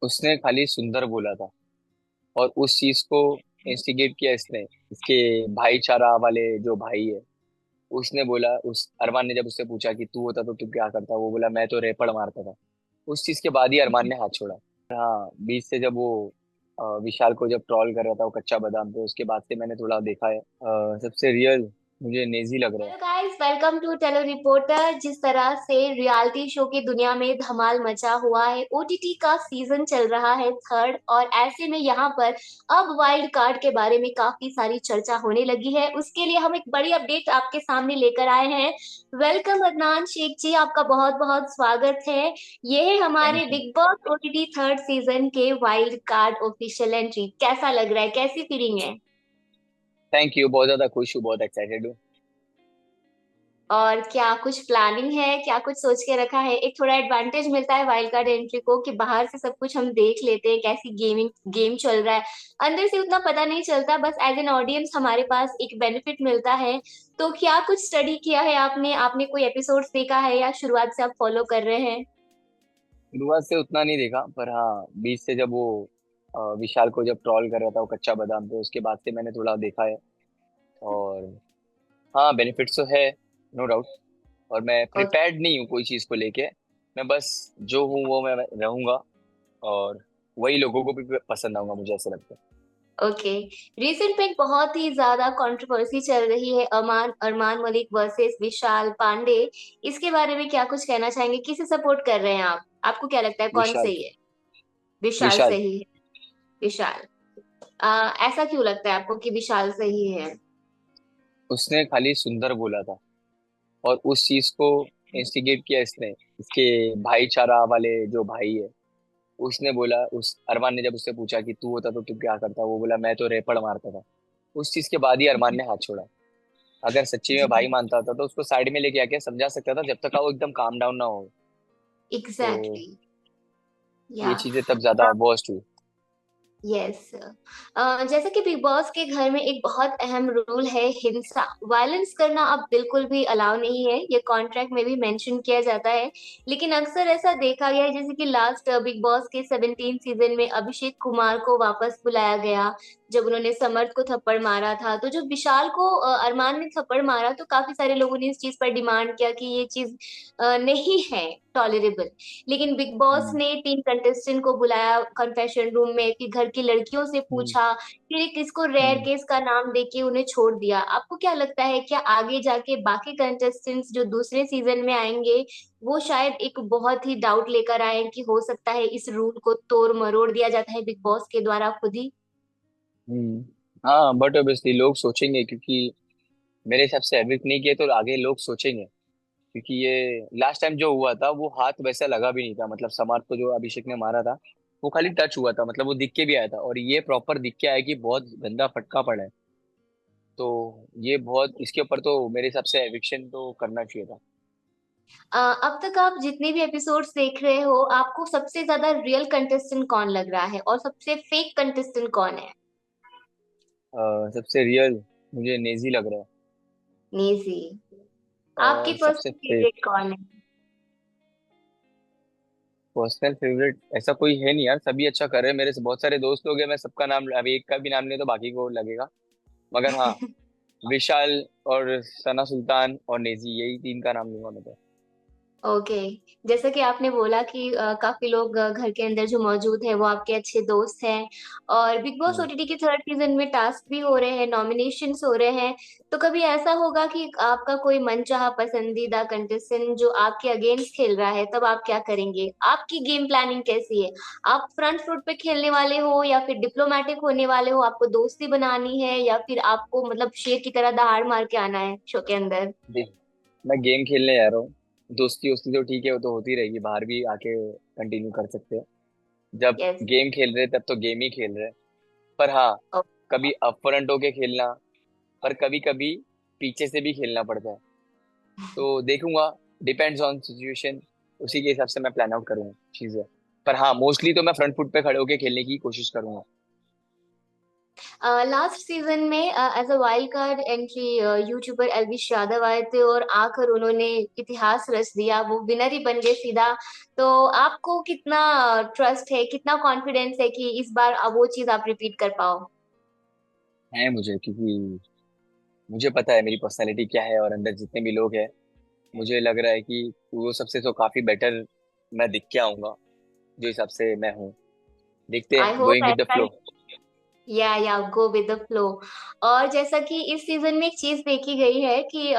उसने खाली सुंदर बोला था और उस चीज को इंस्टिगेट किया इसने। इसके भाईचारा वाले जो भाई है, उसने बोला, उस अरमान ने जब उससे पूछा कि तू होता तो तू क्या करता, वो बोला मैं तो रेपड़ मारता था। उस चीज के बाद ही अरमान ने हाथ छोड़ा। हाँ, बीच से जब वो विशाल को जब ट्रॉल कर रहा था वो कच्चा बादाम पे, उसके बाद से मैंने थोड़ा देखा है। सबसे रियल मुझे नेजी लग रहा है। Hello guys, welcome to tello reporter. जिस तरह से रियलिटी शो की दुनिया में धमाल मचा हुआ है, ओटीटी का सीजन चल रहा है थर्ड, और ऐसे में यहाँ पर अब वाइल्ड कार्ड के बारे में काफी सारी चर्चा होने लगी है। उसके लिए हम एक बड़ी अपडेट आपके सामने लेकर आए हैं। वेलकम अदनान शेख जी, आपका बहुत बहुत स्वागत है। ये है हमारे thank you. Big boss OTT third season के वाइल्ड कार्ड ऑफिशियल एंट्री। कैसा लग रहा है, कैसी फीलिंग है? थैंक यू, बहुत ज्यादा खुश हूँ, बहुत एक्साइटेड हूँ। और क्या कुछ प्लानिंग है, क्या कुछ सोच के रखा है? एक थोड़ा एडवांटेज मिलता है वाइल्ड कार्ड एंट्री को कि बाहर से सब कुछ हम देख लेते हैं, कैसी गेम चल रहा है। अंदर से उतना पता नहीं चलता, बस एज एन ऑडियंस हमारे पास एक बेनिफिट मिलता है। तो क्या कुछ स्टडी किया है आपने? आपने कोई एपिसोड देखा है या शुरुआत से आप फॉलो कर रहे हैं? शुरुआत से उतना नहीं देखा, पर हाँ, बीच से जब वो विशाल को जब ट्रॉल कर रहा था वो कच्चा बादाम पे, उसके बाद से मैंने थोड़ा देखा है। और हाँ, बेनिफिट्स तो है, नो डाउट। और मैं प्रिपेयर्ड नहीं हूँ कोई चीज़ को लेके। मैं बस जो हूँ वो मैं रहूंगा, और वही लोगों को भी पसंद आऊंगा, मुझे ऐसा लगता है। ओके। रिसेंट में एक बहुत ही ज्यादा कंट्रोवर्सी चल रही है, अमान अरमान मलिक वर्सेस विशाल पांडे। इसके बारे में क्या कुछ कहना चाहेंगे? किसे सपोर्ट कर रहे हैं आप? आपको क्या लगता है कौन विशाल। सही है? विशाल विशाल। सही है। विशाल। ऐसा क्यों लगता है आपको कि विशाल सही है? उसने खाली सुंदर बोला था और उस चीज को इंस्टिगेट किया इसने। इसके भाईचारा वाले जो भाई है, उसने बोला, उस अरमान ने जब उससे पूछा कि तू होता तो तू क्या करता, वो बोला मैं तो रेपड़ मारता था। उस चीज के बाद ही अरमान ने हाथ छोड़ा। अगर सच्ची में भाई मानता था तो उसको साइड में लेके आके समझा सकता था, जब तक वो एकदम काम डाउन ना हो। तो एग्जैक्टली। ये या चीजें तब ज्यादा वर्स्ट हुई। यस। जैसे कि बिग बॉस के घर में एक बहुत अहम रूल है हिंसा। वायलेंस करना अब बिल्कुल भी अलाउ नहीं है, ये कॉन्ट्रैक्ट में भी मेंशन किया जाता है। लेकिन अक्सर ऐसा देखा गया है, जैसे कि लास्ट बिग बॉस के 17 सीजन में अभिषेक कुमार को वापस बुलाया गया जब उन्होंने समर्थ को थप्पड़ मारा था। तो जब विशाल को अरमान ने थप्पड़ मारा तो काफी सारे लोगों ने इस चीज पर डिमांड किया कि ये चीज नहीं है टॉलरेबल। लेकिन बिग बॉस हम्म। ने 3 कंटेस्टेंट को बुलाया कन्फेशन रूम में, कि घर की लड़कियों से हम्म। पूछा, फिर एक किसको रेयर हम्म। केस का नाम देके उन्हें छोड़ दिया। आपको क्या लगता है, क्या आगे जाके बाकी कंटेस्टेंट्स जो दूसरे सीजन में आएंगे वो शायद एक बहुत ही डाउट लेकर आए कि हो सकता है इस रूल को तोड़ मरोड़ दिया जाता है बिग बॉस के द्वारा खुद ही? हम्म। हाँ, बट ऑब्वियसली लोग सोचेंगे, क्योंकि मेरे हिसाब से एविक नहीं किए तो आगे लोग सोचेंगे। क्योंकि ये लास्ट टाइम जो हुआ था वो हाथ वैसा लगा भी नहीं था, मतलब समर्थ को जो अभिषेक ने मारा था वो खाली टच हुआ था, मतलब वो दिख के भी आया था, और ये प्रॉपर दिख के आया कि बहुत गंदा फटका पड़ा है। तो ये बहुत, इसके ऊपर तो मेरे हिसाब से एविक्शन तो करना चाहिए था। अब तक आप जितने भी एपिसोड्स देख रहे हो, आपको सबसे ज्यादा रियल कंटेस्टेंट कौन लग रहा है और सबसे फेक कंटेस्टेंट कौन है? सबसे रियल मुझे नेजी लग रहा है। नेजी। आपकी और सबसे पर्सनल फेक, फेवरेट कौन है? पर्सनल फेवरेट ऐसा कोई है नहीं यार, सभी अच्छा कर रहे हैं। मेरे से बहुत सारे दोस्त लोग हैं, मैं सबका नाम, अभी एक का भी नाम ले तो बाकी को लगेगा। मगर हाँ, विशाल और सना सुल्तान और नेजी, यही तीन का नाम लूंगा मैं तो। ओके। जैसा कि आपने बोला कि काफी लोग घर के अंदर जो मौजूद है वो आपके अच्छे दोस्त हैं, और बिग बॉस हम्म। ओटीटी के थर्ड सीजन में टास्क भी हो रहे हैं, नॉमिनेशंस हो रहे हैं। तो कभी ऐसा होगा कि आपका कोई मनचाहा पसंदीदा कंटेस्टेंट जो आपके अगेंस्ट खेल रहा है, तब आप क्या करेंगे? आपकी गेम प्लानिंग कैसी है? आप फ्रंट फुट पे खेलने वाले हो या फिर डिप्लोमेटिक होने वाले हो? आपको दोस्ती बनानी है या फिर आपको मतलब शेर की तरह दहाड़ मार के आना है शो के अंदर? देख, मैं गेम खेलने जा रहा हूँ। दोस्ती वोस्ती तो ठीक है, वो तो होती रहेगी, बाहर भी आके कंटिन्यू कर सकते हैं। जब यस। गेम खेल रहे तब तो गेम ही खेल रहे हैं। पर हाँ, कभी अपफ्रंट होके खेलना, पर कभी कभी पीछे से भी खेलना पड़ता है। तो देखूंगा, डिपेंड्स ऑन सिचुएशन, उसी के हिसाब से मैं प्लान आउट करूंगा चीजें। पर हाँ, मोस्टली तो मैं फ्रंट फुट पे खड़े होके खेलने की कोशिश करूंगा। लास्ट सीजन में as a wild card entry YouTuber Elvish Yadav आए थे और आकर उन्होंने इतिहास रच दिया, वो विनर ही बन गए सीधा। तो आपको कितना ट्रस्ट है, कितना कॉन्फिडेंस है कि इस बार वो चीज आप रिपीट कर पाओ? है मुझे, क्योंकि मुझे पता है मेरी पर्सनैलिटी क्या है और अंदर जितने भी लोग हैं, मुझे लग रहा है कि वो सबसे तो काफी बेटर मैं दिख के आऊंगा जो हिसाब से मैं हूँ। देखते आई हैं, होप गोइंग विद द ऐसा फ्लो। ही। या गो विद द फ्लो। और जैसा कि इस सीजन में एक चीज देखी गई है कि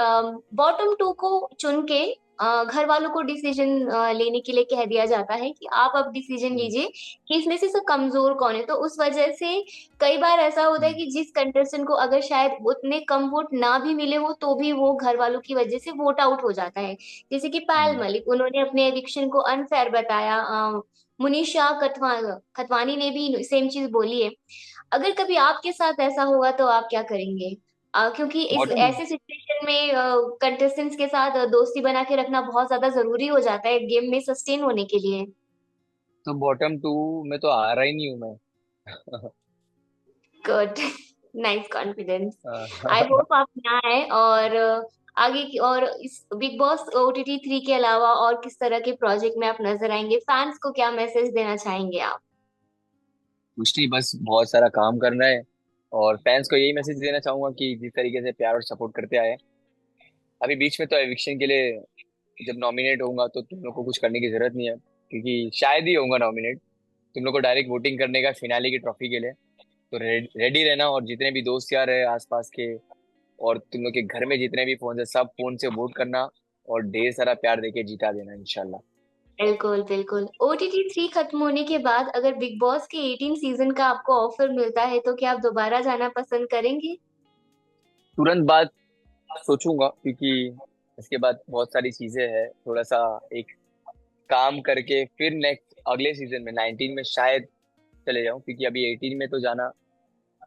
बॉटम टू को चुन के घर वालों को डिसीजन लेने के लिए कह दिया जाता है कि आप अब डिसीजन लीजिए कि इसमें से सब कमजोर कौन है। तो उस वजह से कई बार ऐसा होता है कि जिस कंटेस्टेंट को अगर शायद उतने कम वोट ना भी मिले हो तो भी वो घर वालों की वजह से वोट आउट हो जाता है। जैसे कि पायल मलिक, उन्होंने अपने एविक्शन को अनफेयर बताया। मुनीषा खतवानी ने भी सेम चीज बोली है। अगर कभी आपके साथ ऐसा होगा तो आप क्या करेंगे? क्योंकि इस बॉटम ऐसे सिचुएशन में कंटेस्टेंट्स के साथ दोस्ती बना के रखना बहुत ज्यादा जरूरी हो जाता है गेम में सस्टेन होने के लिए। तो बॉटम टू में तो आ रहा ही नहीं हूँ मैं। Good. Nice confidence. I uh, hope आप ना आए। और आगे की और इस बिग बॉस ओटीटी 3 के अलावा और किस तरह के प्रोजेक्ट में आप नजर आएंगे? फैंस को क्या मैसेज देना चाहेंगे आप? कुछ नहीं, बस बहुत सारा काम करना है। और फैंस को यही मैसेज देना चाहूंगा कि जिस तरीके से प्यार और सपोर्ट करते आए, अभी बीच में तो एविक्शन के लिए जब नॉमिनेट होऊंगा तो तुम लोग को कुछ करने की जरूरत नहीं है, क्योंकि शायद ही होऊंगा नॉमिनेट। तुम लोग को डायरेक्ट वोटिंग करने का फिनाले की ट्रॉफी के लिए। तो रेडी रहना, और जितने भी दोस्त यार है आसपास के, और तुम लोग के घर में जितने भी फोन है, सब फोन से वोट करना और ढेर सारा प्यार देके जिता देना इंशाल्लाह। बिल्कुल बिल्कुल। ओटीटी 3 खत्म होने के बाद अगर बिग बॉस के 18 सीजन का आपको ऑफर मिलता है तो क्या आप दोबारा जाना पसंद करेंगे? तुरंत बाद सोचूंगा, क्योंकि इसके बाद बहुत सारी चीजें हैं। थोड़ा सा एक काम करके फिर नेक्स्ट अगले सीजन में 19 में शायद चले जाऊं, क्योंकि अभी 18 में तो जाना,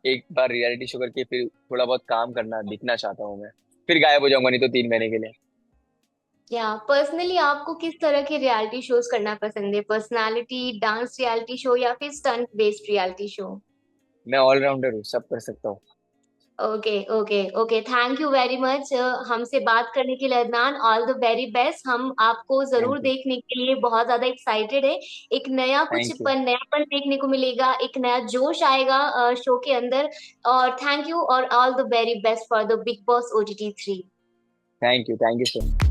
एक बार रियलिटी शो करके फिर थोड़ा बहुत काम करना दिखना चाहता हूँ मैं। फिर गायब हो जाऊंगा नहीं तो 3 महीने के लिए। या पर्सनली आपको किस तरह के रियलिटी शोज करना पसंद है? पर्सनालिटी, डांस रियलिटी शो या फिर स्टंट बेस्ड रियलिटी शो? मैं ऑलराउंडर हूँ, सब कर सकता हूँ। Okay okay okay, thank you very much हमसे बात करने के लिए Adnan. All the very best. हम आपको जरूर थैंक यू। देखने के लिए बहुत ज्यादा एक्साइटेड है। एक नया कुछ थैंक यू। पन नयापन देखने को मिलेगा, एक नया जोश आएगा शो के अंदर। और थैंक यू और all the very best for the big boss OTT 3। Thank you. Thank you so much.